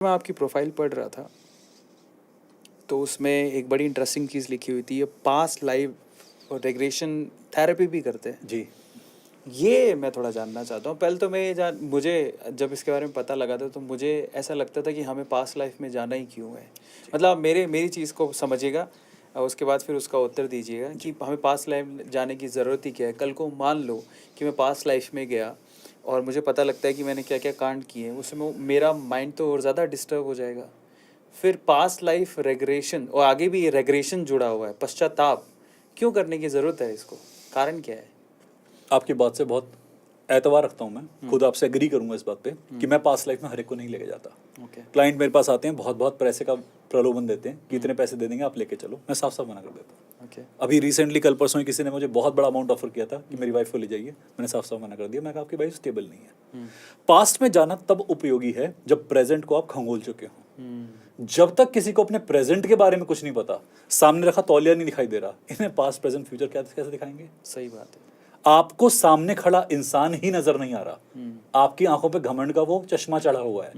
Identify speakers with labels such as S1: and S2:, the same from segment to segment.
S1: मैं आपकी प्रोफाइल पढ़ रहा था तो उसमें एक बड़ी इंटरेस्टिंग चीज़ लिखी हुई थी, ये पास्ट लाइफ और रेग्रेशन थेरेपी भी करते हैं।
S2: जी।
S1: ये मैं थोड़ा जानना चाहता हूँ। पहले तो मैं ये मुझे जब इसके बारे में पता लगा था तो मुझे ऐसा लगता था कि हमें पास्ट लाइफ में जाना ही क्यों है। मतलब आप मेरी चीज़ को समझिएगा और उसके बाद फिर उसका उत्तर दीजिएगा कि हमें पास्ट लाइफ जाने की ज़रूरत ही क्या है। कल को मान लो कि मैं पास्ट लाइफ में गया और मुझे पता लगता है कि मैंने क्या क्या कांड किए हैं, उसमें मेरा माइंड तो और ज़्यादा डिस्टर्ब हो जाएगा। फिर पास्ट लाइफ रेग्रेशन और आगे भी ये रेग्रेशन जुड़ा हुआ है, पश्चाताप क्यों करने की ज़रूरत है, इसको कारण क्या है?
S2: आपकी बात से बहुत एतबार रखता हूँ मैं, खुद आपसे एग्री करूंगा इस बात पे कि मैं पास्ट लाइफ में हर एक को नहीं लेके जाता।
S1: ओके।
S2: क्लाइंट मेरे पास आते हैं, बहुत बहुत पैसे का प्रलोभन देते हैं कि इतने पैसे दे देंगे आप लेके चलो, मैं साफ साफ मना कर देता हूँ।
S1: ओके।
S2: अभी रिसेंटली कल परसों ही किसी ने मुझे बहुत बड़ा अमाउंट ऑफर किया था कि मेरी वाइफ को ले जाइए, मैंने साफ साफ मना कर दिया। मैं कहा आपकी वाइफ स्टेबल नहीं है। पास्ट में जाना तब उपयोगी है जब प्रेजेंट को आप खंगोल चुके हो। जब तक किसी को अपने प्रेजेंट के बारे में कुछ नहीं पता, सामने रखा तौलिया नहीं दिखाई दे रहा, इन्हें पास्ट प्रेजेंट फ्यूचर कैसे दिखाएंगे?
S1: सही बात है।
S2: आपको सामने खड़ा इंसान ही नजर नहीं आ रहा, आपकी आंखों पे घमंड का वो चश्मा चढ़ा हुआ है,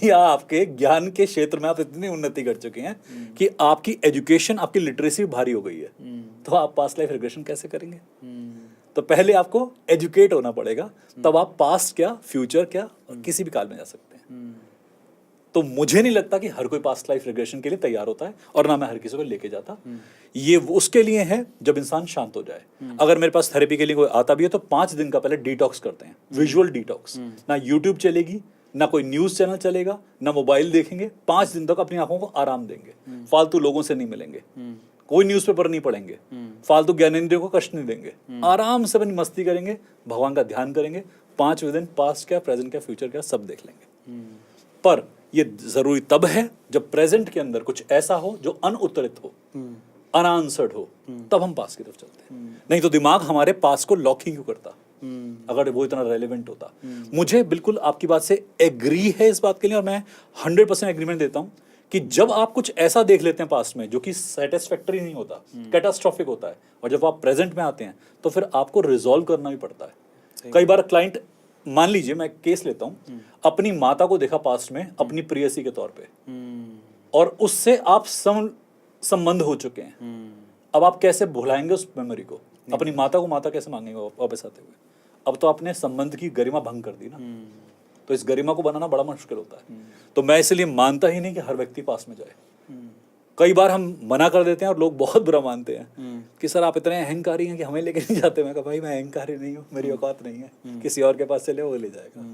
S2: या आपके ज्ञान के क्षेत्र में आप इतनी उन्नति कर चुके हैं कि आपकी एजुकेशन, आपकी लिटरेसी भारी हो गई है। तो आप पास्ट लाइफ रिग्रेशन कैसे करेंगे? तो पहले आपको एजुकेट होना पड़ेगा, तब आप पास्ट क्या, फ्यूचर क्या, किसी भी काल में जा सकते हैं। तो मुझे नहीं लगता कि हर कोई पास्ट लाइफ रिग्रेशन के लिए तैयार होता है, और ना मैं हर किसी को लेके जाता। ये उसके लिए है जब इंसान शांत हो जाए। अगर मेरे पास थेरेपी के लिए कोई आता भी है तो 5 दिन का पहले डिटॉक्स करते हैं, विजुअल डिटॉक्स। ना यूट्यूब चलेगी, ना कोई न्यूज चैनल चलेगा, ना मोबाइल देखेंगे। 5 दिन तक अपनी आंखों को आराम देंगे, फालतू लोगों से नहीं मिलेंगे, कोई न्यूज़पेपर नहीं पढ़ेंगे, फालतू ज्ञानेंद्रियों को कष्ट नहीं देंगे, आराम से अपनी मस्ती करेंगे, भगवान का ध्यान करेंगे। 5 दिन पास्ट क्या, प्रेजेंट क्या, फ्यूचर क्या, सब देख लेंगे। पर ये जरूरी तब है जब प्रेजेंट के अंदर कुछ ऐसा हो जो अनउत्तरित हो, अनआंसर्ड हो, तब हम पास की तरफ चलते हैं। नहीं तो दिमाग हमारे पास को लॉक ही क्यों करता, अगर वो इतना रेलेवेंट होता। मुझे बिल्कुल आपकी बात से एग्री है इस बात के लिए, और मैं 100% एग्रीमेंट देता हूं कि जब आप कुछ ऐसा देख लेते हैं पास्ट में जो कि सेटिस्फैक्टरी नहीं होता, कैटास्ट्रॉफिक होता है, और जब आप प्रेजेंट में आते हैं तो फिर आपको रिजॉल्व करना भी पड़ता है। कई बार क्लाइंट, मान लीजिए मैं केस लेता हूं, अपनी माता को देखा पास्ट में अपनी प्रेयसी के तौर पे, और उससे आप संबंध हो चुके हैं। अब आप कैसे भुलाएंगे उस मेमोरी को? अपनी माता को माता कैसे मांगेंगे वापस आते हुए? अब तो आपने संबंध की गरिमा भंग कर दी ना। तो इस गरिमा को बनाना बड़ा मुश्किल होता है। तो मैं इसलिए मानता ही नहीं कि हर व्यक्ति पास में जाए। कई बार हम मना कर देते हैं और लोग बहुत बुरा मानते हैं कि सर आप इतने अहंकारी हैं कि हमें लेके नहीं जाते। मैं कहा भाई मैं अहंकारी नहीं हूँ, मेरी औकात नहीं है, किसी और के पास चले वो ले जाएगा।